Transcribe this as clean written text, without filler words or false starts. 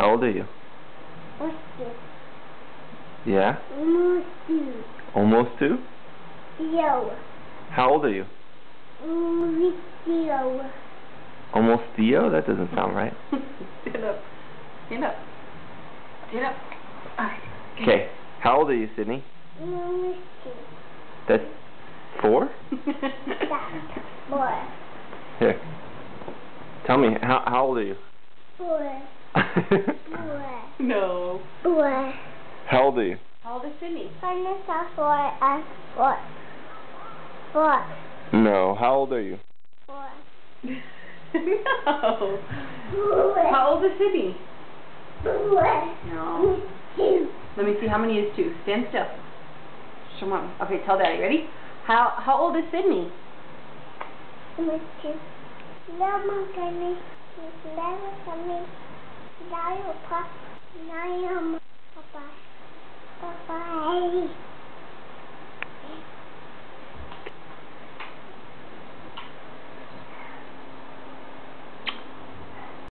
How old are you? Yeah? Almost 2. Almost 2? Yo. How old are you? Yo. Almost Theo? That doesn't sound right. Stand up. Stand up. Stand up. Okay. How old are you, Sydney? Almost 2. That's 4? That's 4. Here. Tell me, how old are you? 4. 4. No. 4. How old are you? How old is Sydney? 4 and 4. 4. No. How old are you? 4. No. 4. How old is Sydney? 4. No. 2. Let me see, how many is 2? Stand still. Come on. Okay, tell Daddy. Ready? How old is Sydney? Almost 2. Lama kami. Lama kami. Layo pa. Layo